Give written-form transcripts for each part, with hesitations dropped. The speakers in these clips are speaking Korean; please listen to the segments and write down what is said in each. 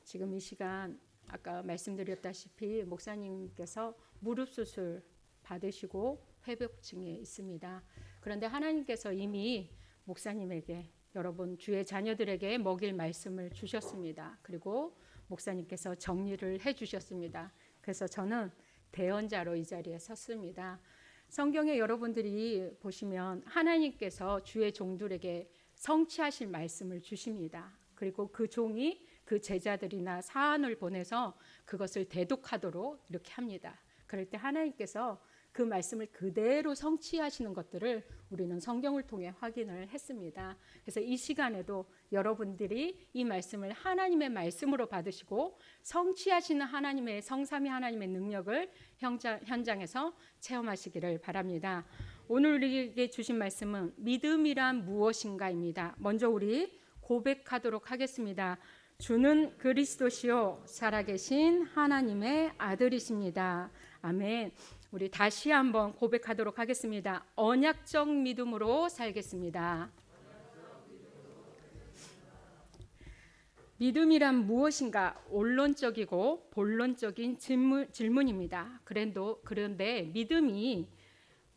지금 이 시간 아까 말씀드렸다시피 목사님께서 무릎 수술 받으시고 회복 중에 있습니다. 그런데 하나님께서 이미 목사님에게 여러분 주의 자녀들에게 먹일 말씀을 주셨습니다. 그리고 목사님께서 정리를 해주셨습니다. 그래서 저는 대언자로 이 자리에 섰습니다. 성경에 여러분들이 보시면 하나님께서 주의 종들에게 성취하실 말씀을 주십니다. 그리고 그 종이 그 제자들이나 사안을 보내서 그것을 대독하도록 이렇게 합니다. 그럴 때 하나님께서 그 말씀을 그대로 성취하시는 것들을 우리는 성경을 통해 확인을 했습니다. 그래서 이 시간에도 여러분들이 이 말씀을 하나님의 말씀으로 받으시고 성취하시는 하나님의 성삼위 하나님의 능력을 현장에서 체험하시기를 바랍니다. 오늘 우리에게 주신 말씀은 믿음이란 무엇인가입니다. 먼저 우리 고백하도록 하겠습니다. 주는 그리스도시요 살아계신 하나님의 아들이십니다. 아멘. 우리 다시 한번 고백하도록 하겠습니다. 언약적 믿음으로 살겠습니다. 믿음이란 무엇인가? 원론적이고 본론적인 질문입니다. 그런데 믿음이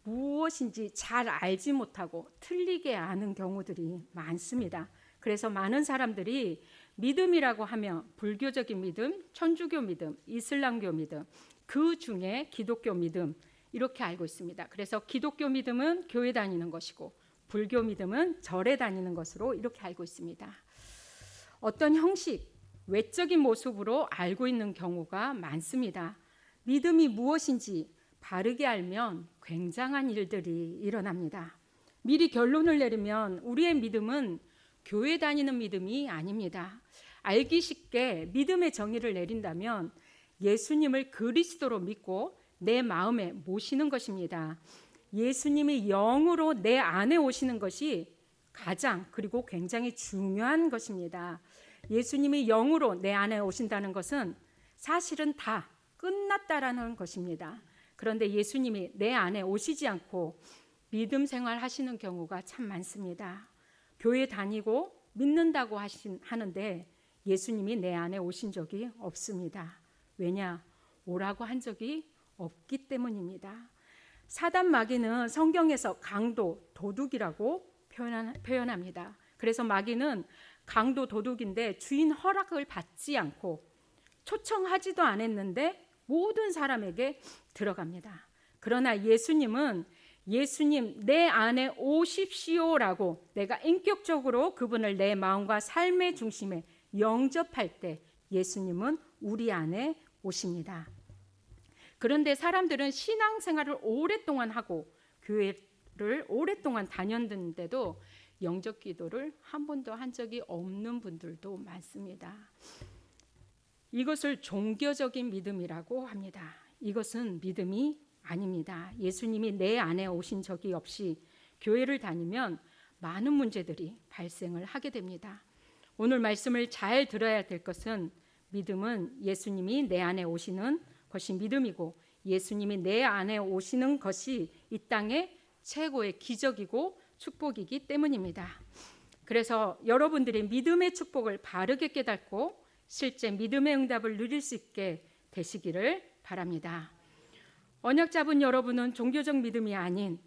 무엇인지 잘 알지 못하고 틀리게 아는 경우들이 많습니다. 그래서 많은 사람들이 믿음이라고 하면 불교적인 믿음, 천주교 믿음, 이슬람교 믿음, 그 중에 기독교 믿음 이렇게 알고 있습니다. 그래서 기독교 믿음은 교회 다니는 것이고 불교 믿음은 절에 다니는 것으로 이렇게 알고 있습니다. 어떤 형식, 외적인 모습으로 알고 있는 경우가 많습니다. 믿음이 무엇인지 바르게 알면 굉장한 일들이 일어납니다. 미리 결론을 내리면 우리의 믿음은 교회 다니는 믿음이 아닙니다. 알기 쉽게 믿음의 정의를 내린다면 예수님을 그리스도로 믿고 내 마음에 모시는 것입니다. 예수님이 영으로 내 안에 오시는 것이 가장 그리고 굉장히 중요한 것입니다. 예수님이 영으로 내 안에 오신다는 것은 사실은 다 끝났다라는 것입니다. 그런데 예수님이 내 안에 오시지 않고 믿음 생활 하시는 경우가 참 많습니다. 교회 다니고 믿는다고 하는데 예수님이 내 안에 오신 적이 없습니다. 왜냐? 오라고 한 적이 없기 때문입니다. 사단 마귀는 성경에서 강도, 도둑이라고 표현합니다. 그래서 마귀는 강도, 도둑인데 주인 허락을 받지 않고 초청하지도 않았는데 모든 사람에게 들어갑니다. 그러나 예수님은 예수님 내 안에 오십시오라고 내가 인격적으로 그분을 내 마음과 삶의 중심에 영접할 때 예수님은 우리 안에 오십니다. 그런데 사람들은 신앙생활을 오랫동안 하고 교회를 오랫동안 다녔는데도 영접 기도를 한 번도 한 적이 없는 분들도 많습니다. 이것을 종교적인 믿음이라고 합니다. 이것은 믿음이 아닙니다. 예수님이 내 안에 오신 적이 없이 교회를 다니면 많은 문제들이 발생을 하게 됩니다. 오늘 말씀을 잘 들어야 될 것은 믿음은 예수님이 내 안에 오시는 것이 믿음이고 예수님이 내 안에 오시는 것이 이 땅의 최고의 기적이고 축복이기 때문입니다. 그래서 여러분들이 믿음의 축복을 바르게 깨닫고 실제 믿음의 응답을 누릴 수 있게 되시기를 바랍니다. 언약 잡은 여러분은 종교적 믿음이 아닌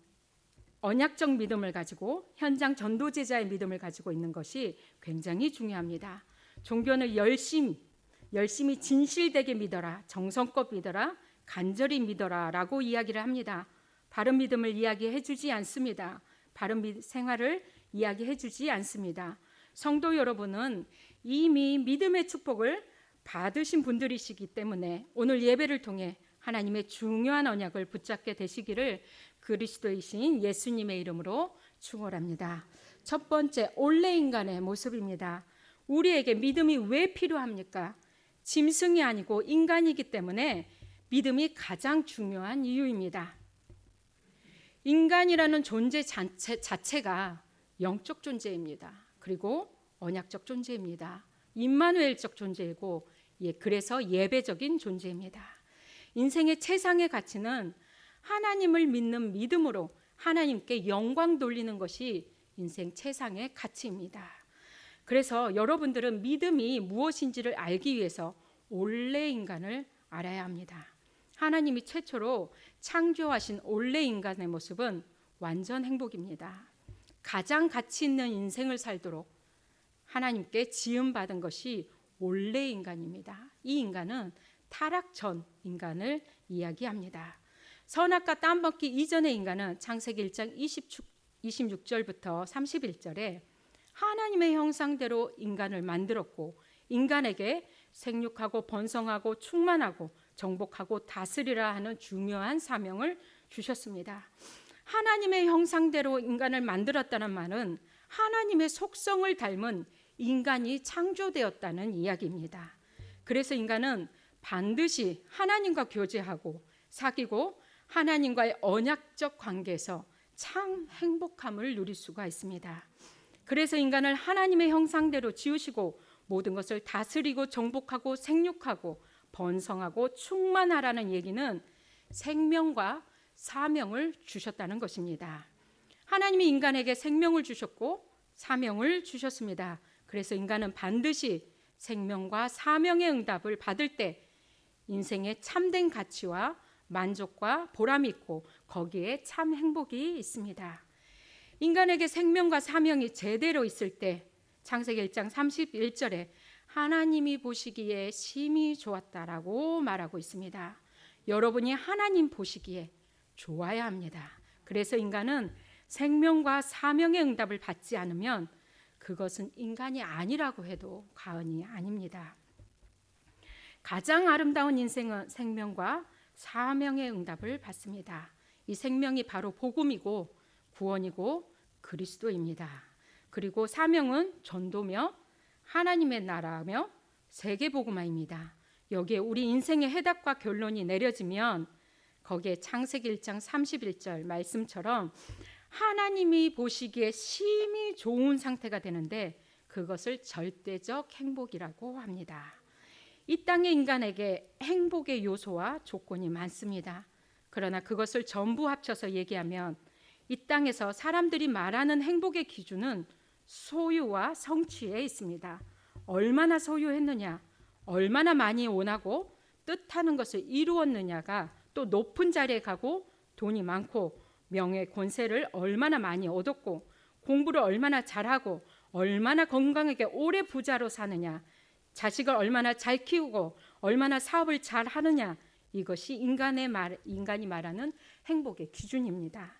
언약적 믿음을 가지고 현장 전도제자의 믿음을 가지고 있는 것이 굉장히 중요합니다. 종교는 열심히 진실되게 믿어라, 정성껏 믿어라, 간절히 믿어라 라고 이야기를 합니다. 바른 믿음을 이야기해 주지 않습니다. 바른 생활을 이야기해 주지 않습니다. 성도 여러분은 이미 믿음의 축복을 받으신 분들이시기 때문에 오늘 예배를 통해 하나님의 중요한 언약을 붙잡게 되시기를 그리스도이신 예수님의 이름으로 축원합니다. 첫 번째, 원래 인간의 모습입니다. 우리에게 믿음이 왜 필요합니까? 짐승이 아니고 인간이기 때문에 믿음이 가장 중요한 이유입니다. 인간이라는 존재 자체가 영적 존재입니다. 그리고 언약적 존재입니다. 임마누엘적 존재이고 그래서 예배적인 존재입니다. 인생의 최상의 가치는 하나님을 믿는 믿음으로 하나님께 영광 돌리는 것이 인생 최상의 가치입니다. 그래서 여러분들은 믿음이 무엇인지를 알기 위해서 원래 인간을 알아야 합니다. 하나님이 최초로 창조하신 원래 인간의 모습은 완전 행복입니다. 가장 가치 있는 인생을 살도록 하나님께 지음받은 것이 원래 인간입니다. 이 인간은 타락 전 인간을 이야기합니다. 선악과 땀먹기 이전의 인간은 창세기 1장 26절부터 31절에 하나님의 형상대로 인간을 만들었고 인간에게 생육하고 번성하고 충만하고 정복하고 다스리라 하는 중요한 사명을 주셨습니다. 하나님의 형상대로 인간을 만들었다는 말은 하나님의 속성을 닮은 인간이 창조되었다는 이야기입니다. 그래서 인간은 반드시 하나님과 교제하고 사귀고 하나님과의 언약적 관계에서 참 행복함을 누릴 수가 있습니다. 그래서 인간을 하나님의 형상대로 지으시고 모든 것을 다스리고 정복하고 생육하고 번성하고 충만하라는 얘기는 생명과 사명을 주셨다는 것입니다. 하나님이 인간에게 생명을 주셨고 사명을 주셨습니다. 그래서 인간은 반드시 생명과 사명의 응답을 받을 때 인생에 참된 가치와 만족과 보람이 있고 거기에 참 행복이 있습니다. 인간에게 생명과 사명이 제대로 있을 때 창세기 1장 31절에 하나님이 보시기에 심히 좋았다라고 말하고 있습니다. 여러분이 하나님 보시기에 좋아야 합니다. 그래서 인간은 생명과 사명의 응답을 받지 않으면 그것은 인간이 아니라고 해도 과언이 아닙니다. 가장 아름다운 인생은 생명과 사명의 응답을 받습니다. 이 생명이 바로 복음이고 구원이고 그리스도입니다. 그리고 사명은 전도며 하나님의 나라며 세계복음화입니다. 여기에 우리 인생의 해답과 결론이 내려지면 거기에 창세기 1장 31절 말씀처럼 하나님이 보시기에 심히 좋은 상태가 되는데 그것을 절대적 행복이라고 합니다. 이 땅의 인간에게 행복의 요소와 조건이 많습니다. 그러나 그것을 전부 합쳐서 얘기하면 이 땅에서 사람들이 말하는 행복의 기준은 소유와 성취에 있습니다. 얼마나 소유했느냐, 얼마나 많이 원하고 뜻하는 것을 이루었느냐가 또 높은 자리에 가고 돈이 많고 명예, 권세를 얼마나 많이 얻었고 공부를 얼마나 잘하고 얼마나 건강하게 오래 부자로 사느냐, 자식을 얼마나 잘 키우고 얼마나 사업을 잘 하느냐, 이것이 인간이 말하는 행복의 기준입니다.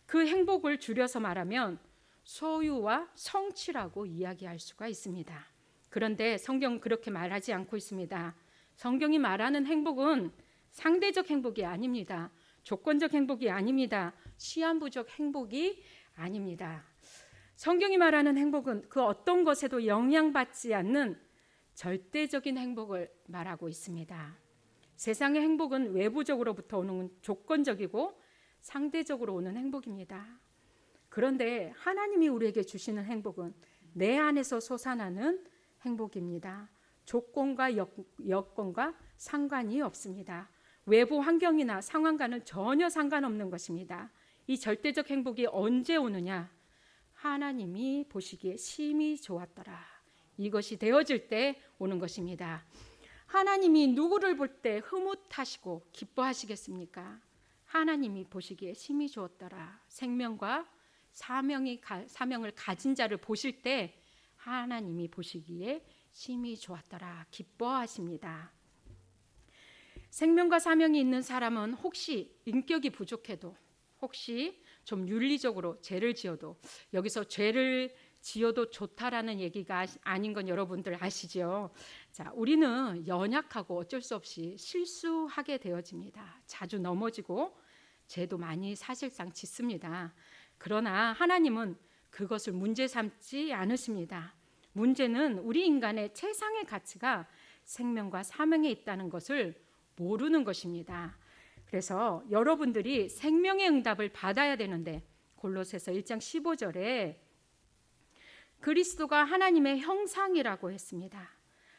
그 행복을 줄여서 말하면 소유와 성취라고 이야기할 수가 있습니다. 그런데 성경은 그렇게 말하지 않고 있습니다. 성경이 말하는 행복은 상대적 행복이 아닙니다. 조건적 행복이 아닙니다. 시한부적 행복이 아닙니다. 성경이 말하는 행복은 그 어떤 것에도 영향받지 않는 절대적인 행복을 말하고 있습니다. 세상의 행복은 외부적으로부터 오는 조건적이고 상대적으로 오는 행복입니다. 그런데 하나님이 우리에게 주시는 행복은 내 안에서 솟아나는 행복입니다. 조건과 여건과 상관이 없습니다. 외부 환경이나 상황과는 전혀 상관없는 것입니다. 이 절대적 행복이 언제 오느냐? 하나님이 보시기에 심히 좋았더라. 이것이 되어질 때 오는 것입니다. 하나님이 누구를 볼 때 흐뭇하시고 기뻐하시겠습니까? 하나님이 보시기에 심히 좋았더라. 생명과 사명을 가진 자를 보실 때 하나님이 보시기에 심히 좋았더라. 기뻐하십니다. 생명과 사명이 있는 사람은 혹시 인격이 부족해도, 혹시 좀 윤리적으로 죄를 지어도, 여기서 죄를 지어도 좋다라는 얘기가 아닌 건 여러분들 아시죠? 자, 우리는 연약하고 어쩔 수 없이 실수하게 되어집니다. 자주 넘어지고 죄도 많이 사실상 짓습니다. 그러나 하나님은 그것을 문제 삼지 않으십니다. 문제는 우리 인간의 최상의 가치가 생명과 사명에 있다는 것을 모르는 것입니다. 그래서 여러분들이 생명의 응답을 받아야 되는데 골로새서 1장 15절에 그리스도가 하나님의 형상이라고 했습니다.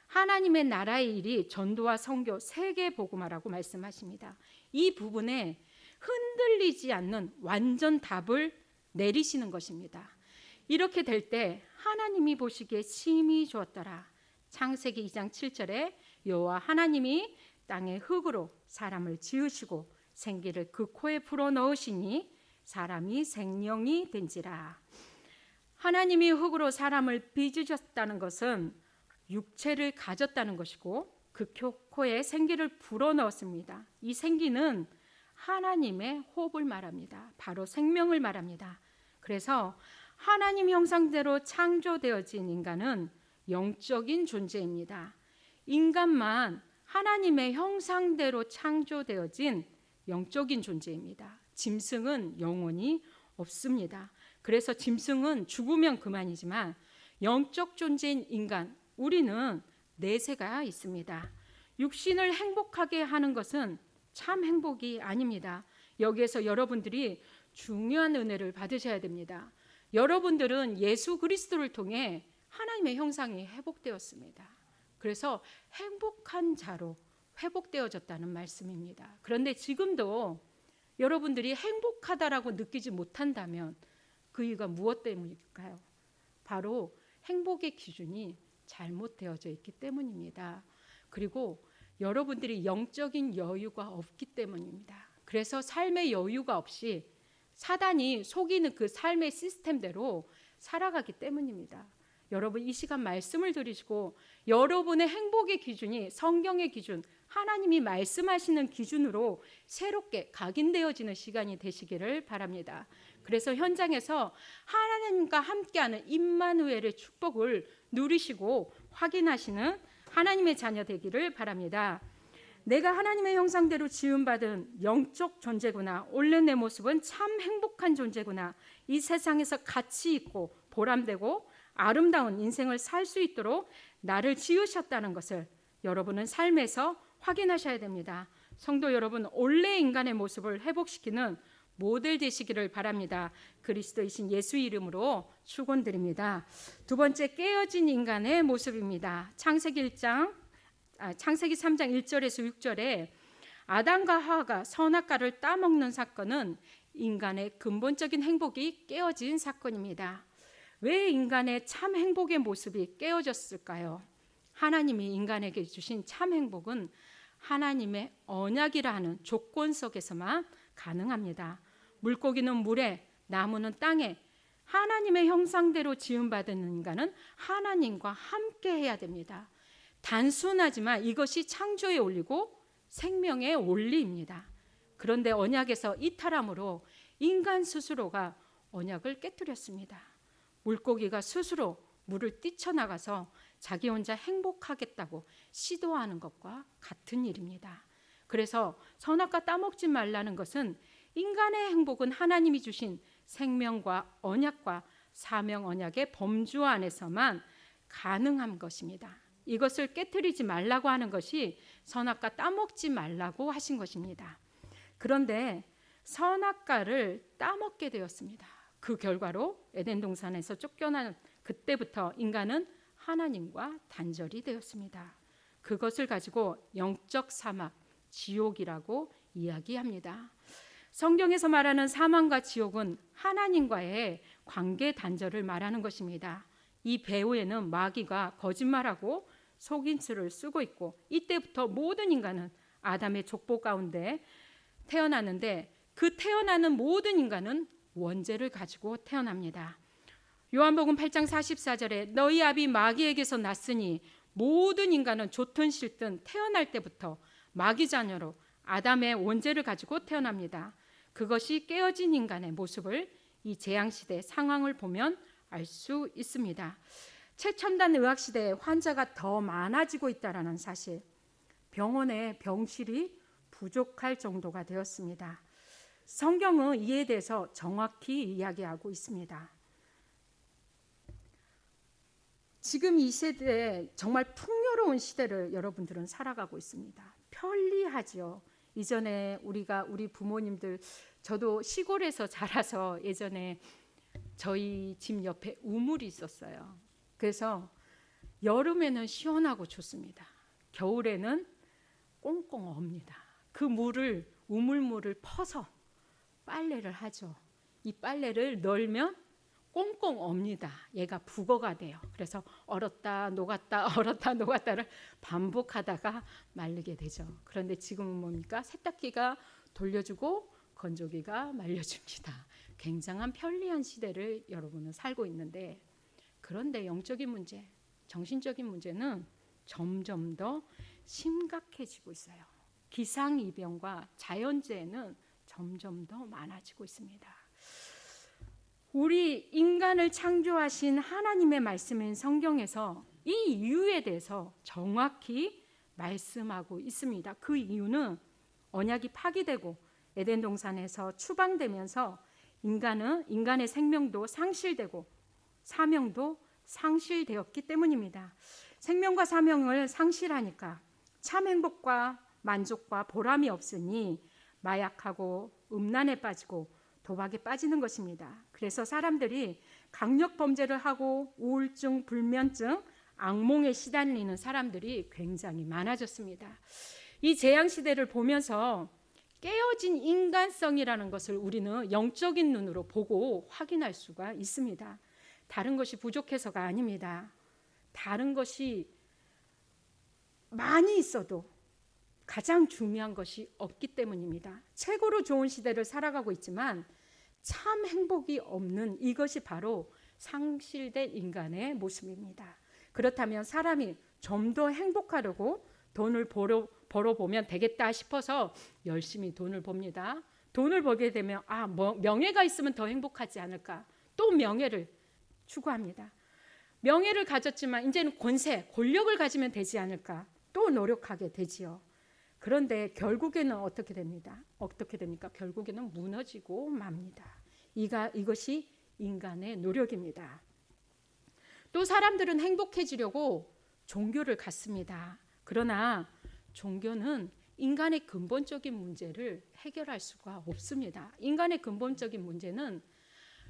하나님의 나라의 일이 전도와 선교, 세계 복음화라고 말씀하십니다. 이 부분에 흔들리지 않는 완전 답을 내리시는 것입니다. 이렇게 될 때 하나님이 보시기에 심히 좋았더라. 창세기 2장 7절에 여호와 하나님이 땅의 흙으로 사람을 지으시고 생기를 그 코에 불어넣으시니 사람이 생명이 된지라. 하나님이 흙으로 사람을 빚으셨다는 것은 육체를 가졌다는 것이고 그 코에 생기를 불어넣었습니다. 이 생기는 하나님의 호흡을 말합니다. 바로 생명을 말합니다. 그래서 하나님 형상대로 창조되어진 인간은 영적인 존재입니다. 인간만 하나님의 형상대로 창조되어진 영적인 존재입니다. 짐승은 영혼이 없습니다. 그래서 짐승은 죽으면 그만이지만 영적 존재인 인간, 우리는 내세가 있습니다. 육신을 행복하게 하는 것은 참 행복이 아닙니다. 여기에서 여러분들이 중요한 은혜를 받으셔야 됩니다. 여러분들은 예수 그리스도를 통해 하나님의 형상이 회복되었습니다. 그래서 행복한 자로 회복되어졌다는 말씀입니다. 그런데 지금도 여러분들이 행복하다라고 느끼지 못한다면 그 이유가 무엇 때문일까요? 바로 행복의 기준이 잘못되어져 있기 때문입니다. 그리고 여러분들이 영적인 여유가 없기 때문입니다. 그래서 삶의 여유가 없이 사단이 속이는 그 삶의 시스템대로 살아가기 때문입니다. 여러분 이 시간 말씀을 들으시고 여러분의 행복의 기준이 성경의 기준, 하나님이 말씀하시는 기준으로 새롭게 각인되어지는 시간이 되시기를 바랍니다. 그래서 현장에서 하나님과 함께하는 임마누엘의 축복을 누리시고 확인하시는 하나님의 자녀 되기를 바랍니다. 내가 하나님의 형상대로 지음받은 영적 존재구나. 원래 내 모습은 참 행복한 존재구나. 이 세상에서 가치 있고 보람되고 아름다운 인생을 살 수 있도록 나를 지으셨다는 것을 여러분은 삶에서 확인하셔야 됩니다. 성도 여러분, 원래 인간의 모습을 회복시키는 모델 되시기를 바랍니다. 그리스도이신 예수 이름으로 축원드립니다. 두 번째, 깨어진 인간의 모습입니다. 창세기 3장 1절에서 6절에 아담과 하와가 선악과를 따먹는 사건은 인간의 근본적인 행복이 깨어진 사건입니다. 왜 인간의 참 행복의 모습이 깨어졌을까요? 하나님이 인간에게 주신 참 행복은 하나님의 언약이라 하는 조건 속에서만 가능합니다. 물고기는 물에, 나무는 땅에, 하나님의 형상대로 지음받은 인간은 하나님과 함께 해야 됩니다. 단순하지만 이것이 창조의 원리고 생명의 원리입니다. 그런데 언약에서 이탈함으로 인간 스스로가 언약을 깨뜨렸습니다. 물고기가 스스로 물을 뛰쳐나가서 자기 혼자 행복하겠다고 시도하는 것과 같은 일입니다. 그래서 선악과 따먹지 말라는 것은 인간의 행복은 하나님이 주신 생명과 언약과 사명 언약의 범주 안에서만 가능한 것입니다. 이것을 깨뜨리지 말라고 하는 것이 선악과 따먹지 말라고 하신 것입니다. 그런데 선악과를 따먹게 되었습니다. 그 결과로 에덴 동산에서 쫓겨난 그때부터 인간은 하나님과 단절이 되었습니다. 그것을 가지고 영적 사막, 지옥이라고 이야기합니다. 성경에서 말하는 사망과 지옥은 하나님과의 관계 단절을 말하는 것입니다. 이 배후에는 마귀가 거짓말하고 속임수를 쓰고 있고 이때부터 모든 인간은 아담의 족보 가운데 태어나는데 그 태어나는 모든 인간은 원죄를 가지고 태어납니다. 요한복음 8장 44절에 너희 아비 마귀에게서 났으니 모든 인간은 좋든 싫든 태어날 때부터 마귀 자녀로 아담의 원죄를 가지고 태어납니다. 그것이 깨어진 인간의 모습을 이 재앙시대 상황을 보면 알 수 있습니다. 최첨단 의학시대에 환자가 더 많아지고 있다는 사실, 병원에 병실이 부족할 정도가 되었습니다. 성경은 이에 대해서 정확히 이야기하고 있습니다. 지금 이 시대에 정말 풍요로운 시대를 여러분들은 살아가고 있습니다. 편리하죠. 이전에 우리 부모님들, 저도 시골에서 자라서 예전에 저희 집 옆에 우물이 있었어요. 그래서 여름에는 시원하고 좋습니다. 겨울에는 꽁꽁 옵니다. 그 우물물을 퍼서 빨래를 하죠. 이 빨래를 널면 꽁꽁 옵니다. 얘가 북어가 돼요. 그래서 얼었다 녹았다 얼었다 녹았다를 반복하다가 마르게 되죠. 그런데 지금은 뭡니까? 세탁기가 돌려주고 건조기가 말려줍니다. 굉장한 편리한 시대를 여러분은 살고 있는데, 그런데 영적인 문제, 정신적인 문제는 점점 더 심각해지고 있어요. 기상이변과 자연재해는 점점 더 많아지고 있습니다. 우리 인간을 창조하신 하나님의 말씀인 성경에서 이 이유에 대해서 정확히 말씀하고 있습니다. 그 이유는 언약이 파기되고 에덴 동산에서 추방되면서 인간의 생명도 상실되고 사명도 상실되었기 때문입니다. 생명과 사명을 상실하니까 참 행복과 만족과 보람이 없으니 마약하고 음란에 빠지고 도박에 빠지는 것입니다. 그래서 사람들이 강력 범죄를 하고 우울증, 불면증, 악몽에 시달리는 사람들이 굉장히 많아졌습니다. 이 재앙 시대를 보면서 깨어진 인간성이라는 것을 우리는 영적인 눈으로 보고 확인할 수가 있습니다. 다른 것이 부족해서가 아닙니다. 다른 것이 많이 있어도 가장 중요한 것이 없기 때문입니다. 최고로 좋은 시대를 살아가고 있지만 참 행복이 없는 이것이 바로 상실된 인간의 모습입니다. 그렇다면 사람이 좀 더 행복하려고 돈을 벌어보면 되겠다 싶어서 열심히 돈을 법니다. 돈을 벌게 되면 명예가 있으면 더 행복하지 않을까, 또 명예를 추구합니다. 명예를 가졌지만 이제는 권력을 가지면 되지 않을까, 또 노력하게 되지요. 그런데 결국에는 어떻게 됩니까? 결국에는 무너지고 맙니다. 이것이 인간의 노력입니다. 또 사람들은 행복해지려고 종교를 갖습니다. 그러나 종교는 인간의 근본적인 문제를 해결할 수가 없습니다. 인간의 근본적인 문제는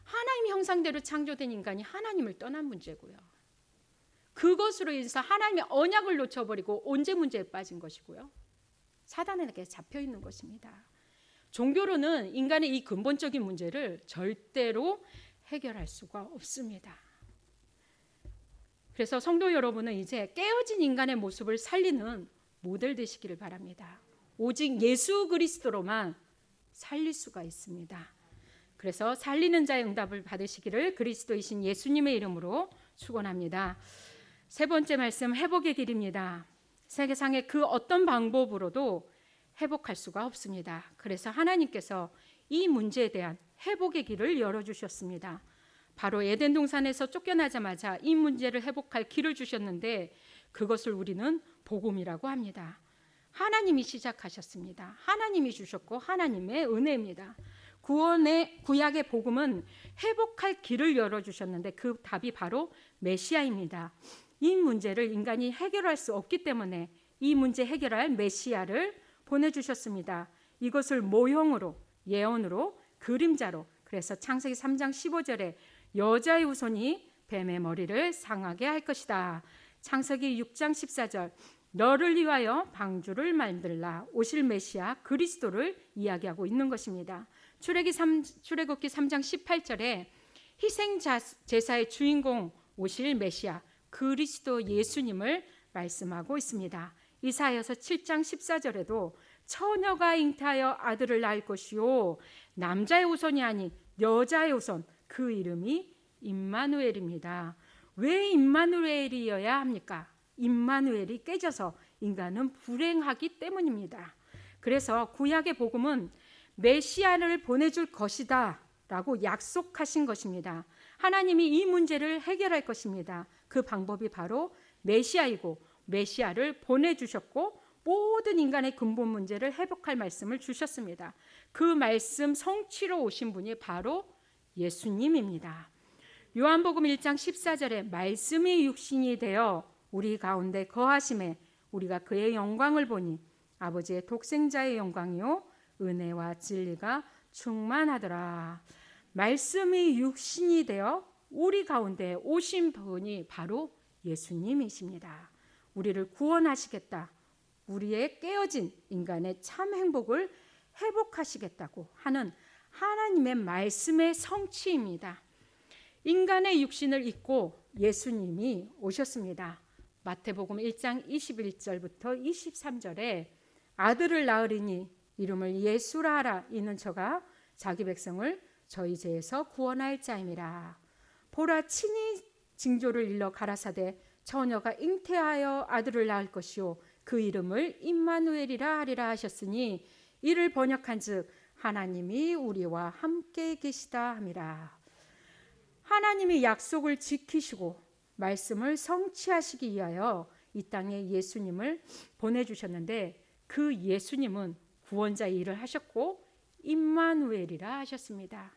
하나님 형상대로 창조된 인간이 하나님을 떠난 문제고요. 그것으로 인해서 하나님의 언약을 놓쳐버리고 언제 문제에 빠진 것이고요. 사단에게 잡혀 있는 것입니다. 종교로는 인간의 이 근본적인 문제를 절대로 해결할 수가 없습니다. 그래서 성도 여러분은 이제 깨어진 인간의 모습을 살리는 모델 되시기를 바랍니다. 오직 예수 그리스도로만 살릴 수가 있습니다. 그래서 살리는 자의 응답을 받으시기를 그리스도이신 예수님의 이름으로 축원합니다. 세 번째 말씀, 회복의 길입니다. 세상의 그 어떤 방법으로도 회복할 수가 없습니다. 그래서 하나님께서 이 문제에 대한 회복의 길을 열어주셨습니다. 바로 에덴 동산에서 쫓겨나자마자 이 문제를 회복할 길을 주셨는데 그것을 우리는 복음이라고 합니다. 하나님이 시작하셨습니다. 하나님이 주셨고 하나님의 은혜입니다. 구약의 복음은 회복할 길을 열어주셨는데 그 답이 바로 메시아입니다. 이 문제를 인간이 해결할 수 없기 때문에 이 문제 해결할 메시아를 보내주셨습니다. 이것을 모형으로, 예언으로, 그림자로, 그래서 창세기 3장 15절에 여자의 후손이 뱀의 머리를 상하게 할 것이다. 창세기 6장 14절 너를 위하여 방주를 만들라. 오실 메시아 그리스도를 이야기하고 있는 것입니다. 출애굽기 3장 18절에 희생 제사의 주인공 오실 메시아 그리스도 예수님을 말씀하고 있습니다. 이사야서 7장 14절에도 처녀가 잉태하여 아들을 낳을 것이요 남자의 후손이 아닌 여자의 후손 그 이름이 임마누엘입니다. 왜 임마누엘이어야 합니까? 임마누엘이 깨져서 인간은 불행하기 때문입니다. 그래서 구약의 복음은 메시아를 보내줄 것이다 라고 약속하신 것입니다. 하나님이 이 문제를 해결할 것입니다. 그 방법이 바로 메시아이고 메시아를 보내주셨고 모든 인간의 근본 문제를 회복할 말씀을 주셨습니다. 그 말씀 성취로 오신 분이 바로 예수님입니다. 요한복음 1장 14절에 말씀이 육신이 되어 우리 가운데 거하심에 우리가 그의 영광을 보니 아버지의 독생자의 영광이요 은혜와 진리가 충만하더라. 말씀이 육신이 되어 우리 가운데 오신 분이 바로 예수님이십니다. 우리를 구원하시겠다. 우리의 깨어진 인간의 참 행복을 회복하시겠다고 하는 하나님의 말씀의 성취입니다. 인간의 육신을 입고 예수님이 오셨습니다. 마태복음 1장 21절부터 23절에 아들을 낳으리니 이름을 예수라 하라. 이는 저가 자기 백성을 저희 죄에서 구원할 자임이라. 보라, 친히 징조를 일러 가라사대 처녀가 잉태하여 아들을 낳을 것이요 그 이름을 임마누엘이라 하리라 하셨으니 이를 번역한즉 하나님이 우리와 함께 계시다 함이라. 하나님이 약속을 지키시고 말씀을 성취하시기 위하여 이 땅에 예수님을 보내주셨는데 그 예수님은 구원자의 일을 하셨고 임마누엘이라 하셨습니다.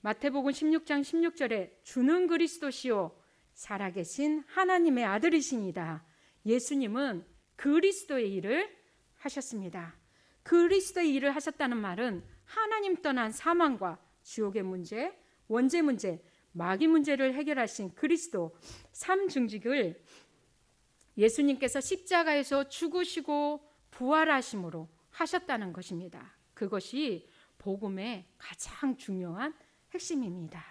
마태복음 16장 16절에 주는 그리스도시요 살아계신 하나님의 아들이시니다. 예수님은 그리스도의 일을 하셨습니다. 그리스도의 일을 하셨다는 말은 하나님 떠난 사망과 지옥의 문제, 원죄 문제, 마귀 문제를 해결하신 그리스도 삼중직을 예수님께서 십자가에서 죽으시고 부활하심으로 하셨다는 것입니다. 그것이 복음의 가장 중요한 핵심입니다.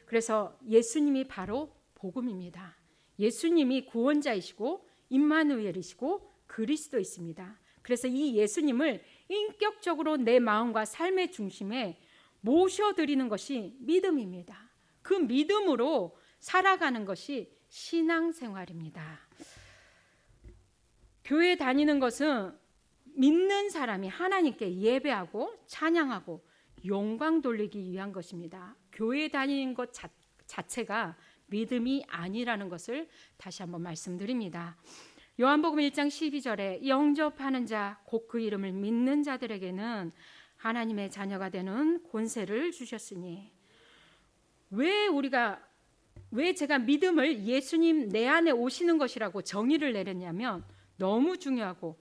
그래서 예수님이 바로 복음입니다. 예수님이 구원자이시고 임마누엘이시고 그리스도이십니다. 그래서 이 예수님을 인격적으로 내 마음과 삶의 중심에 모셔드리는 것이 믿음입니다. 그 믿음으로 살아가는 것이 신앙생활입니다. 교회 다니는 것은 믿는 사람이 하나님께 예배하고 찬양하고 영광 돌리기 위한 것입니다. 교회 다니는 것 자체가 믿음이 아니라는 것을 다시 한번 말씀드립니다. 요한복음 1장 12절에 영접하는 자 곧 그 이름을 믿는 자들에게는 하나님의 자녀가 되는 권세를 주셨으니. 왜 제가 믿음을 예수님 내 안에 오시는 것이라고 정의를 내렸냐면 너무 중요하고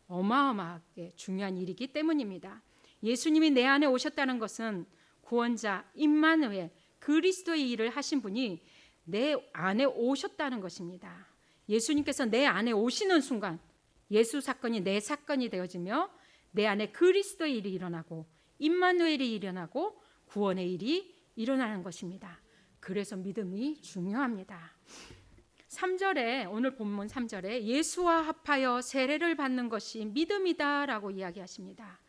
어마어마하게 중요한 일이기 때문입니다. 예수님이 내 안에 오셨다는 것은 구원자 임마누엘 그리스도의 일을 하신 분이 내 안에 오셨다는 것입니다. 예수님께서 내 안에 오시는 순간 예수 사건이 내 사건이 되어지며 내 안에 그리스도의 일이 일어나고 임마누엘이 일어나고 구원의 일이 일어나는 것입니다. 그래서 믿음이 중요합니다. 3절에 오늘 본문 3절에 예수와 합하여 세례를 받는 것이 믿음이다라고 이야기하십니다.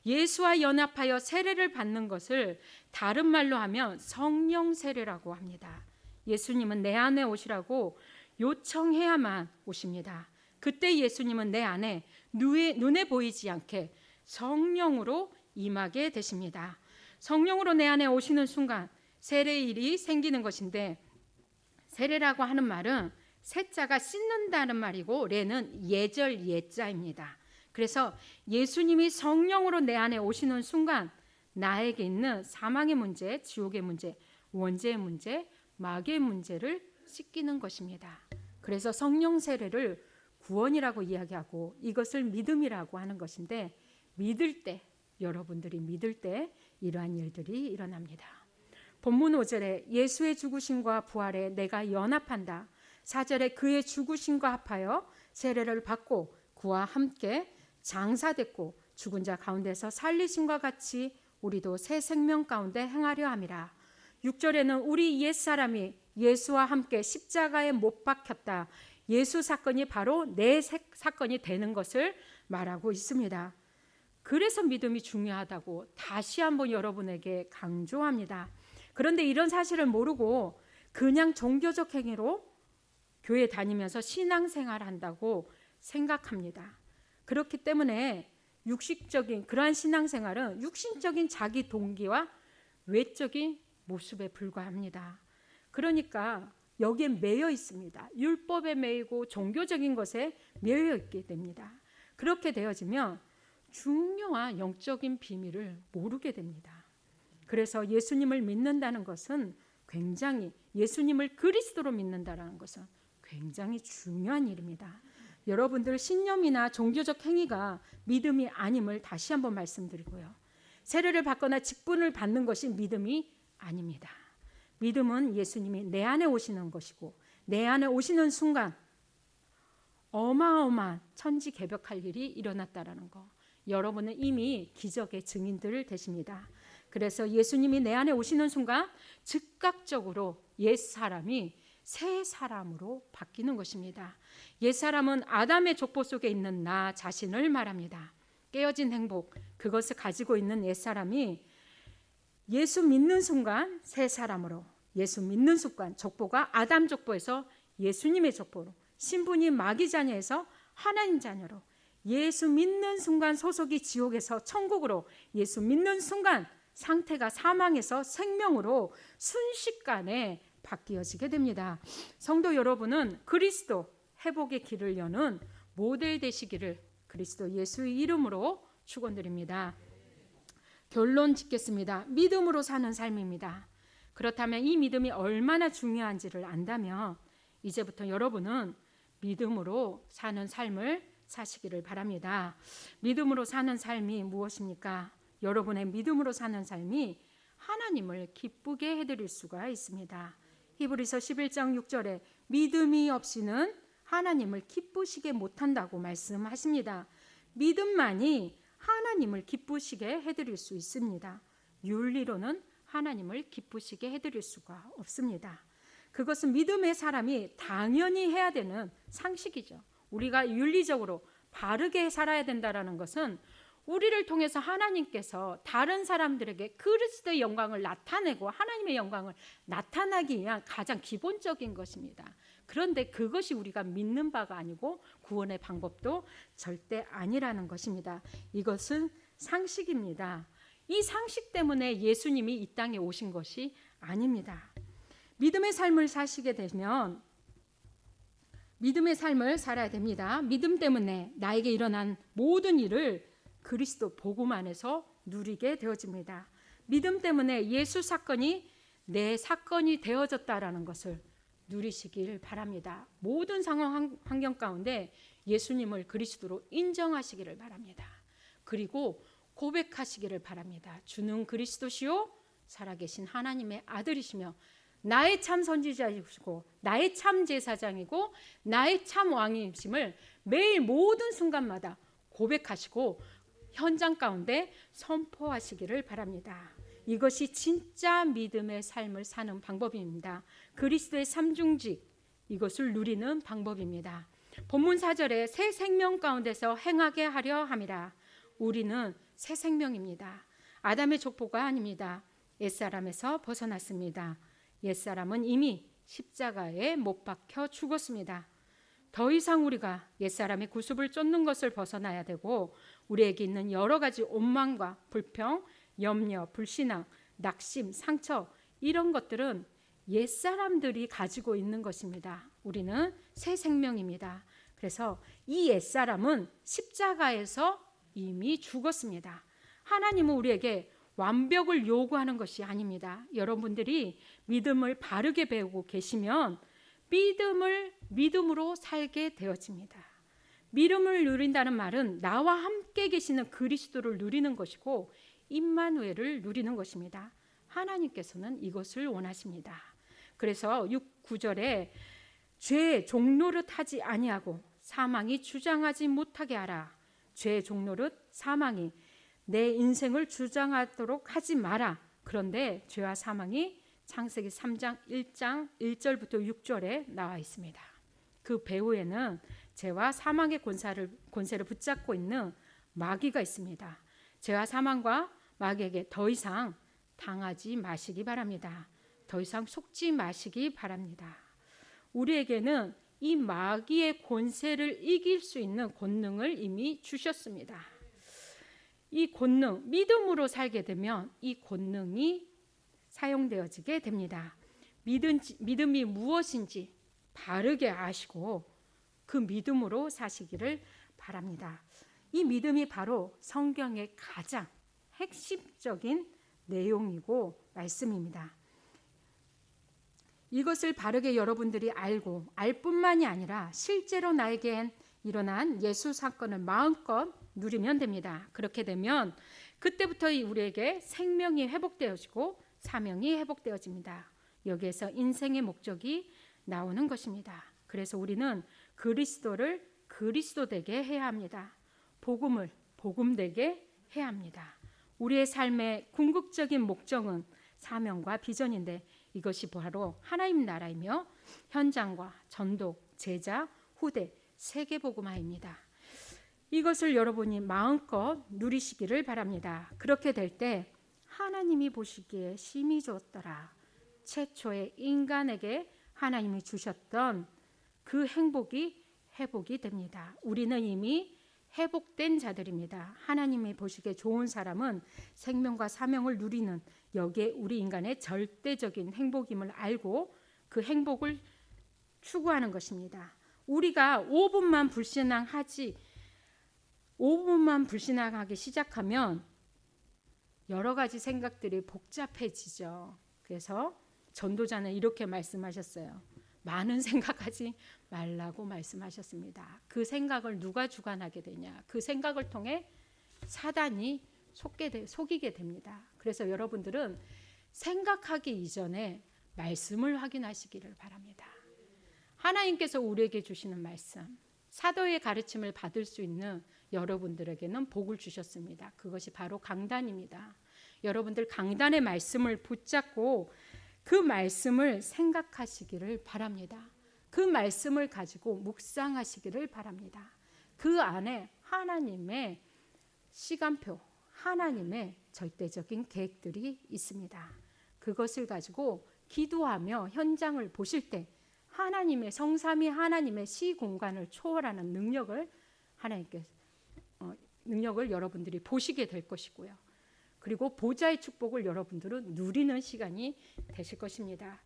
예수와 연합하여 세례를 받는 것을 다른 말로 하면 성령 세례라고 합니다. 예수님은 내 안에 오시라고 요청해야만 오십니다. 그때 예수님은 내 안에 눈에 보이지 않게 성령으로 임하게 되십니다. 성령으로 내 안에 오시는 순간 세례일이 생기는 것인데 세례라고 하는 말은 세자가 씻는다는 말이고 레는 예절 예자입니다. 그래서 예수님이 성령으로 내 안에 오시는 순간 나에게 있는 사망의 문제, 지옥의 문제, 원죄의 문제, 마귀의 문제를 씻기는 것입니다. 그래서 성령 세례를 구원이라고 이야기하고 이것을 믿음이라고 하는 것인데 믿을 때 여러분들이 믿을 때 이러한 일들이 일어납니다. 본문 5절에 예수의 죽으심과 부활에 내가 연합한다. 4절에 그의 죽으심과 합하여 세례를 받고 그와 함께 장사됐고 죽은 자 가운데서 살리심과 같이 우리도 새 생명 가운데 행하려 함이라. 6절에는 우리 옛사람이 예수와 함께 십자가에 못 박혔다. 예수 사건이 바로 내 사건이 되는 것을 말하고 있습니다. 그래서 믿음이 중요하다고 다시 한번 여러분에게 강조합니다. 그런데 이런 사실을 모르고 그냥 종교적 행위로 교회 다니면서 신앙생활 한다고 생각합니다. 그렇기 때문에 육식적인 그러한 신앙생활은 육신적인 자기 동기와 외적인 모습에 불과합니다. 그러니까 여기에 매여 있습니다. 율법에 매이고 종교적인 것에 매여 있게 됩니다. 그렇게 되어지면 중요한 영적인 비밀을 모르게 됩니다. 그래서 예수님을 믿는다는 것은 굉장히 예수님을 그리스도로 믿는다는 것은 굉장히 중요한 일입니다. 여러분들 신념이나 종교적 행위가 믿음이 아님을 다시 한번 말씀드리고요. 세례를 받거나 직분을 받는 것이 믿음이 아닙니다. 믿음은 예수님이 내 안에 오시는 것이고 내 안에 오시는 순간 어마어마한 천지개벽할 일이 일어났다라는 거. 여러분은 이미 기적의 증인들 되십니다. 그래서 예수님이 내 안에 오시는 순간 즉각적으로 옛사람이 새 사람으로 바뀌는 것입니다. 옛사람은 아담의 족보 속에 있는 나 자신을 말합니다. 깨어진 행복, 그것을 가지고 있는 옛사람이 예수 믿는 순간 새 사람으로, 예수 믿는 순간 족보가 아담 족보에서 예수님의 족보로, 신분이 마귀 자녀에서 하나님 자녀로, 예수 믿는 순간 소속이 지옥에서 천국으로, 예수 믿는 순간 상태가 사망에서 생명으로 순식간에 바뀌어지게 됩니다. 성도 여러분은 그리스도 회복의 길을 여는 모델 되시기를 그리스도 예수의 이름으로 축원드립니다. 결론 짓겠습니다. 믿음으로 사는 삶입니다. 그렇다면 이 믿음이 얼마나 중요한지를 안다면 이제부터 여러분은 믿음으로 사는 삶을 사시기를 바랍니다. 믿음으로 사는 삶이 무엇입니까? 여러분의 믿음으로 사는 삶이 하나님을 기쁘게 해드릴 수가 있습니다. 히브리서 11장 6절에 믿음이 없이는 하나님을 기쁘시게 못한다고 말씀하십니다. 믿음만이 하나님을 기쁘시게 해드릴 수 있습니다. 윤리로는 하나님을 기쁘시게 해드릴 수가 없습니다. 그것은 믿음의 사람이 당연히 해야 되는 상식이죠. 우리가 윤리적으로 바르게 살아야 된다는 것은 우리를 통해서 하나님께서 다른 사람들에게 그리스도의 영광을 나타내고 하나님의 영광을 나타나기 위한 가장 기본적인 것입니다. 그런데 그것이 우리가 믿는 바가 아니고 구원의 방법도 절대 아니라는 것입니다. 이것은 상식입니다. 이 상식 때문에 예수님이 이 땅에 오신 것이 아닙니다. 믿음의 삶을 사시게 되면 믿음의 삶을 살아야 됩니다. 믿음 때문에 나에게 일어난 모든 일을 그리스도 복음 안에서 누리게 되어집니다. 믿음 때문에 예수 사건이 내 사건이 되어졌다라는 것을 누리시길 바랍니다. 모든 상황 환경 가운데 예수님을 그리스도로 인정하시기를 바랍니다. 그리고 고백하시기를 바랍니다. 주는 그리스도시요 살아계신 하나님의 아들이시며 나의 참 선지자이시고 나의 참 제사장이고 나의 참 왕이심을 매일 모든 순간마다 고백하시고 현장 가운데 선포하시기를 바랍니다. 이것이 진짜 믿음의 삶을 사는 방법입니다. 그리스도의 삼중직, 이것을 누리는 방법입니다. 본문 4절에 새 생명 가운데서 행하게 하려 함이라. 우리는 새 생명입니다. 아담의 족보가 아닙니다. 옛사람에서 벗어났습니다. 옛사람은 이미 십자가에 못 박혀 죽었습니다. 더 이상 우리가 옛사람의 구습을 쫓는 것을 벗어나야 되고 우리에게 있는 여러 가지 원망과 불평, 염려, 불신앙, 낙심, 상처 이런 것들은 옛사람들이 가지고 있는 것입니다. 우리는 새 생명입니다. 그래서 이 옛사람은 십자가에서 이미 죽었습니다. 하나님은 우리에게 완벽을 요구하는 것이 아닙니다. 여러분들이 믿음을 바르게 배우고 계시면 믿음으로 살게 되어집니다. 믿음을 누린다는 말은 나와 함께 계시는 그리스도를 누리는 것이고 임마누엘을 누리는 것입니다. 하나님께서는 이것을 원하십니다. 그래서 9절에 죄 종노릇 하지 아니하고 사망이 주장하지 못하게 하라. 죄 종노릇 사망이 내 인생을 주장하도록 하지 마라. 그런데 죄와 사망이 창세기 3장 1장 1절부터 6절에 나와 있습니다. 그 배후에는 죄와 사망의 권세를 붙잡고 있는 마귀가 있습니다. 죄와 사망과 마귀에게 더 이상 당하지 마시기 바랍니다. 더 이상 속지 마시기 바랍니다. 우리에게는 이 마귀의 권세를 이길 수 있는 권능을 이미 주셨습니다. 이 권능, 믿음으로 살게 되면 이 권능이 사용되어지게 됩니다. 믿음이 무엇인지 바르게 아시고 그 믿음으로 사시기를 바랍니다. 이 믿음이 바로 성경의 가장 핵심적인 내용이고 말씀입니다. 이것을 바르게 여러분들이 알고 알 뿐만이 아니라 실제로 나에겐 일어난 예수 사건을 마음껏 누리면 됩니다. 그렇게 되면 그때부터 우리에게 생명이 회복되어지고 사명이 회복되어집니다. 여기에서 인생의 목적이 나오는 것입니다. 그래서 우리는 그리스도를 그리스도 되게 해야 합니다. 복음을 복음 되게 해야 합니다. 우리의 삶의 궁극적인 목적은 사명과 비전인데 이것이 바로 하나님 나라이며 현장과 전도, 제자, 후대, 세계복음화입니다. 이것을 여러분이 마음껏 누리시기를 바랍니다. 그렇게 될 때 하나님이 보시기에 심히 좋더라. 최초의 인간에게 하나님이 주셨던 그 행복이 회복이 됩니다. 우리는 이미 회복된 자들입니다. 하나님이 보시기에 좋은 사람은 생명과 사명을 누리는 여기에 우리 인간의 절대적인 행복임을 알고 그 행복을 추구하는 것입니다. 우리가 5분만 불신앙하기 시작하면 여러 가지 생각들이 복잡해지죠. 그래서 전도자는 이렇게 말씀하셨어요. 많은 생각하지 말라고 말씀하셨습니다. 그 생각을 누가 주관하게 되냐? 그 생각을 통해 사단이 속이게 됩니다. 그래서 여러분들은 생각하기 이전에 말씀을 확인하시기를 바랍니다. 하나님께서 우리에게 주시는 말씀, 사도의 가르침을 받을 수 있는 여러분들에게는 복을 주셨습니다. 그것이 바로 강단입니다. 여러분들 강단의 말씀을 붙잡고 그 말씀을 생각하시기를 바랍니다. 그 말씀을 가지고 묵상하시기를 바랍니다. 그 안에 하나님의 시간표, 하나님의 절대적인 계획들이 있습니다. 그것을 가지고 기도하며 현장을 보실 때 하나님의 성삼위 하나님의 시공간을 초월하는 능력을 능력을 여러분들이 보시게 될 것이고요. 그리고 보좌의 축복을 여러분들은 누리는 시간이 되실 것입니다.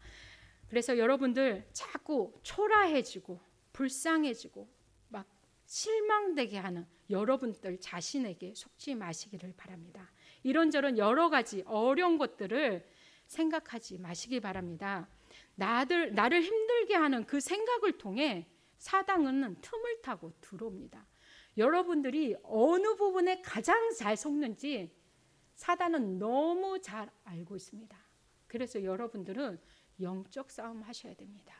그래서 여러분들 자꾸 초라해지고 불쌍해지고 막 실망되게 하는 여러분들 자신에게 속지 마시기를 바랍니다. 이런저런 여러 가지 어려운 것들을 생각하지 마시기 바랍니다. 나를 힘들게 하는 그 생각을 통해 사단은 틈을 타고 들어옵니다. 여러분들이 어느 부분에 가장 잘 속는지 사단은 너무 잘 알고 있습니다. 그래서 여러분들은 영적 싸움 하셔야 됩니다.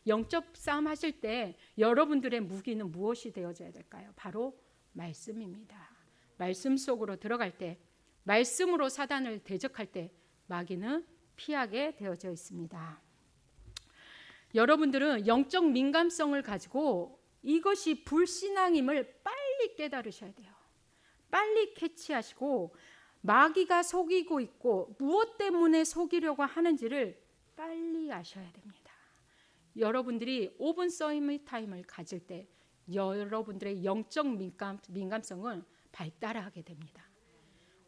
영적 싸움 하실 때 여러분들의 무기는 무엇이 되어져야 될까요? 바로 말씀입니다. 말씀 속으로 들어갈 때, 말씀으로 사단을 대적할 때 마귀는 피하게 되어져 있습니다. 여러분들은 영적 민감성을 가지고 이것이 불신앙임을 빨리 깨달으셔야 돼요. 빨리 캐치하시고 마귀가 속이고 있고 무엇 때문에 속이려고 하는지를 빨리 아셔야 됩니다. 여러분들이 5분 서밋 타임을 가질 때 여러분들의 영적 민감성을 발달하게 됩니다.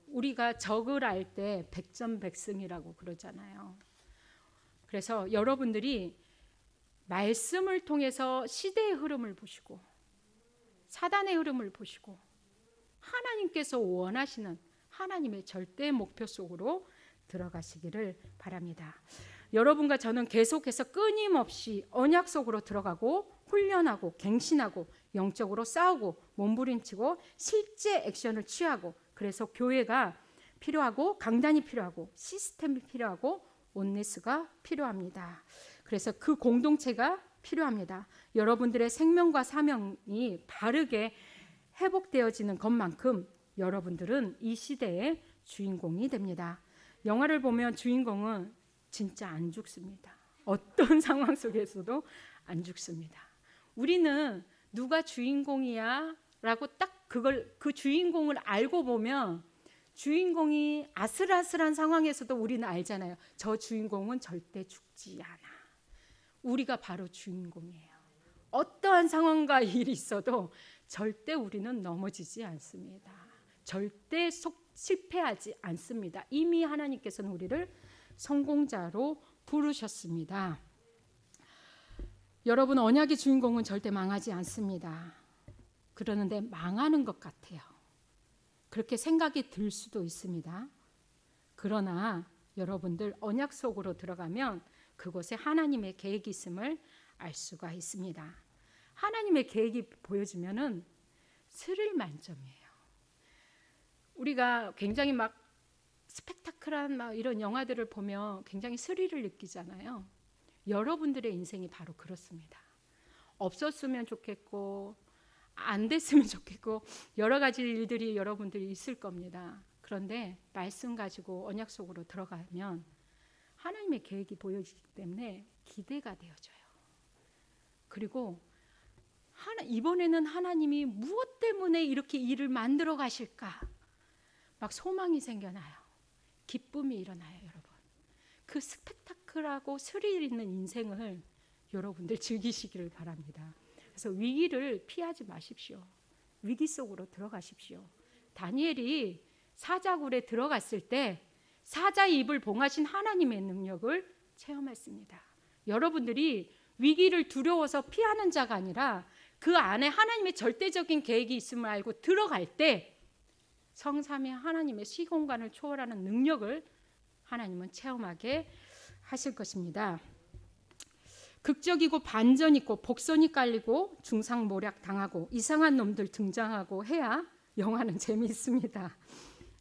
우리가 적을 알 때 백전백승이라고 그러잖아요. 그래서 여러분들이 말씀을 통해서 시대의 흐름을 보시고 사단의 흐름을 보시고 하나님께서 원하시는 하나님의 절대 목표 속으로 들어가시기를 바랍니다. 여러분과 저는 계속해서 끊임없이 언약 속으로 들어가고 훈련하고 갱신하고 영적으로 싸우고 몸부림치고 실제 액션을 취하고 그래서 교회가 필요하고 강단이 필요하고 시스템이 필요하고 온네스가 필요합니다. 그래서 그 공동체가 필요합니다. 여러분들의 생명과 사명이 바르게 회복되어지는 것만큼 여러분들은 이 시대의 주인공이 됩니다. 영화를 보면 주인공은 진짜 안 죽습니다. 어떤 상황 속에서도 안 죽습니다. 우리는 누가 주인공이야 라고 딱 그 주인공을 알고 보면 주인공이 아슬아슬한 상황에서도 우리는 알잖아요. 저 주인공은 절대 죽지 않아. 우리가 바로 주인공이에요. 어떠한 상황과 일이 있어도 절대 우리는 넘어지지 않습니다. 절대 실패하지 않습니다. 이미 하나님께서는 우리를 성공자로 부르셨습니다. 여러분, 언약의 주인공은 절대 망하지 않습니다. 그러는데 망하는 것 같아요. 그렇게 생각이 들 수도 있습니다. 그러나 여러분들 언약 속으로 들어가면 그곳에 하나님의 계획이 있음을 알 수가 있습니다. 하나님의 계획이 보여지면은 스릴 만점이에요. 우리가 굉장히 막 스펙타클한 막 이런 영화들을 보면 굉장히 스릴을 느끼잖아요. 여러분들의 인생이 바로 그렇습니다. 없었으면 좋겠고 안 됐으면 좋겠고 여러 가지 일들이 여러분들이 있을 겁니다. 그런데 말씀 가지고 언약 속으로 들어가면 하나님의 계획이 보여지기 때문에 기대가 되어져요. 그리고 이번에는 하나님이 무엇 때문에 이렇게 일을 만들어 가실까? 막 소망이 생겨나요. 기쁨이 일어나요, 여러분. 그 스펙타클하고 스릴 있는 인생을 여러분들 즐기시기를 바랍니다. 그래서 위기를 피하지 마십시오. 위기 속으로 들어가십시오. 다니엘이 사자굴에 들어갔을 때 사자의 입을 봉하신 하나님의 능력을 체험했습니다. 여러분들이 위기를 두려워서 피하는 자가 아니라 그 안에 하나님의 절대적인 계획이 있음을 알고 들어갈 때 성삼위 하나님의 시공간을 초월하는 능력을 하나님은 체험하게 하실 것입니다. 극적이고 반전 있고 복선이 깔리고 중상모략 당하고 이상한 놈들 등장하고 해야 영화는 재미있습니다.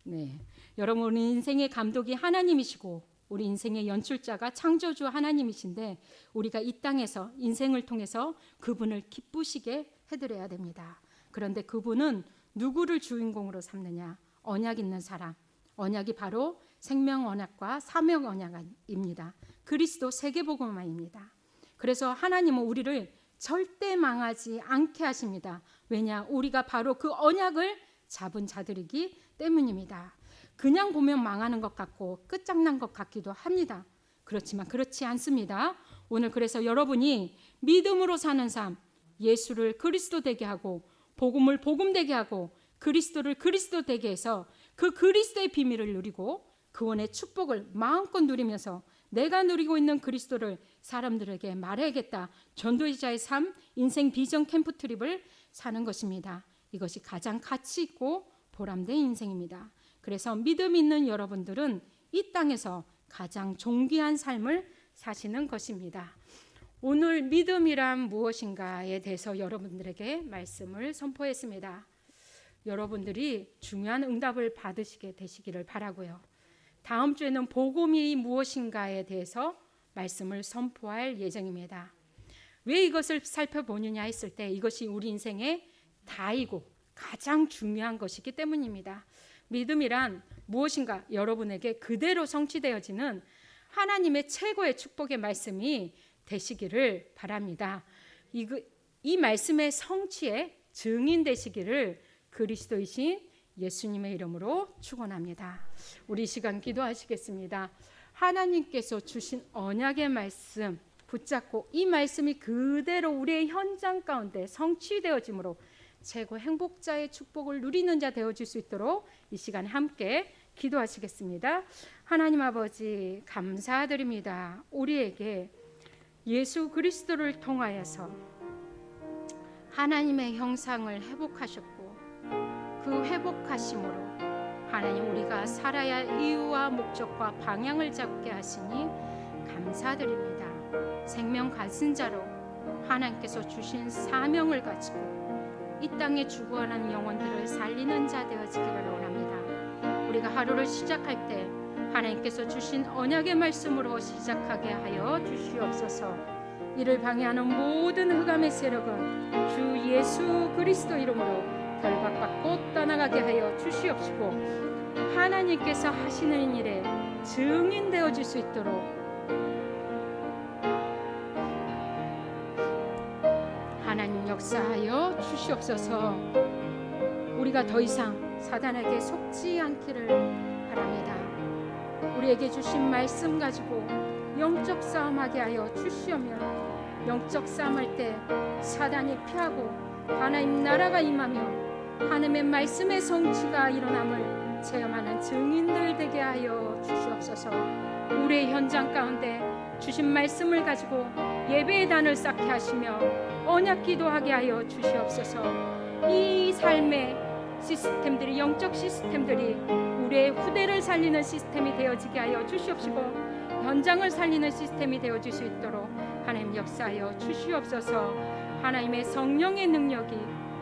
네, 여러분, 우리 인생의 감독이 하나님이시고 우리 인생의 연출자가 창조주 하나님이신데 우리가 이 땅에서 인생을 통해서 그분을 기쁘시게 해드려야 됩니다. 그런데 그분은 누구를 주인공으로 삼느냐? 언약 있는 사람. 언약이 바로 생명 언약과 사명 언약입니다. 그리스도 세계복음화입니다. 그래서 하나님은 우리를 절대 망하지 않게 하십니다. 왜냐? 우리가 바로 그 언약을 잡은 자들이기 때문입니다. 그냥 보면 망하는 것 같고 끝장난 것 같기도 합니다. 그렇지만 그렇지 않습니다. 오늘 그래서 여러분이 믿음으로 사는 삶, 예수를 그리스도 되게 하고 복음을 복음 되게 하고 그리스도를 그리스도 되게 해서 그 그리스도의 비밀을 누리고 구원의 축복을 마음껏 누리면서 내가 누리고 있는 그리스도를 사람들에게 말해야겠다. 전도자의 삶, 인생 비전 캠프 트립을 사는 것입니다. 이것이 가장 가치 있고 보람된 인생입니다. 그래서 믿음 있는 여러분들은 이 땅에서 가장 존귀한 삶을 사시는 것입니다. 오늘 믿음이란 무엇인가에 대해서 여러분들에게 말씀을 선포했습니다. 여러분들이 중요한 응답을 받으시게 되시기를 바라고요. 다음 주에는 복음이 무엇인가에 대해서 말씀을 선포할 예정입니다. 왜 이것을 살펴보느냐 했을 때 이것이 우리 인생의 다이고 가장 중요한 것이기 때문입니다. 믿음이란 무엇인가 여러분에게 그대로 성취되어지는 하나님의 최고의 축복의 말씀이 되시기를 바랍니다. 이 말씀의 성취의 증인 되시기를 그리스도이신 예수님의 이름으로 축원합니다. 우리 시간 기도하시겠습니다. 하나님께서 주신 언약의 말씀 붙잡고 이 말씀이 그대로 우리의 현장 가운데 성취되어짐으로 최고 행복자의 축복을 누리는 자 되어질 수 있도록 이 시간에 함께 기도하시겠습니다. 하나님 아버지 감사드립니다. 우리에게 예수 그리스도를 통하여서 하나님의 형상을 회복하셨고 그 회복하심으로 하나님 우리가 살아야 할 이유와 목적과 방향을 잡게 하시니 감사드립니다. 생명 가진 자로 하나님께서 주신 사명을 가지고 이 땅에 죽어가는 영혼들을 살리는 자 되어지기를 원합니다. 우리가 하루를 시작할 때 하나님께서 주신 언약의 말씀으로 시작하게 하여 주시옵소서. 이를 방해하는 모든 흑암의 세력은 주 예수 그리스도 이름으로 결박받고 떠나가게 하여 주시옵시고 하나님께서 하시는 일에 증인되어 줄 수 있도록 하나님 역사하여 주시옵소서. 우리가 더 이상 사단에게 속지 않기를 바랍니다. 우리에게 주신 말씀 가지고 영적 싸움하게 하여 주시오며 영적 싸움할 때 사단이 피하고 하나님 나라가 임하며 하나님의 말씀의 성취가 일어남을 체험하는 증인들 되게 하여 주시옵소서. 우리의 현장 가운데 주신 말씀을 가지고 예배의 단을 쌓게 하시며 언약 기도하게 하여 주시옵소서. 이 삶의 시스템들이 영적 시스템들이 우리의 후대를 살리는 시스템이 되어지게 하여 주시옵시고 현장을 살리는 시스템이 되어질 수 있도록 하나님 역사하여 주시옵소서. 하나님의 성령의 능력이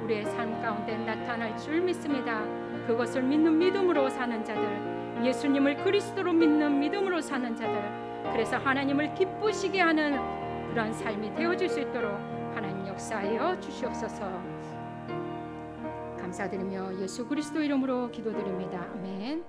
우리의 삶 가운데 나타날 줄 믿습니다. 그것을 믿는 믿음으로 사는 자들, 예수님을 그리스도로 믿는 믿음으로 사는 자들, 그래서 하나님을 기쁘시게 하는 그런 삶이 되어질 수 있도록 하나님 역사하여 주시옵소서. 감사합니다. 감사드리며 예수 그리스도 이름으로 기도드립니다. 아멘.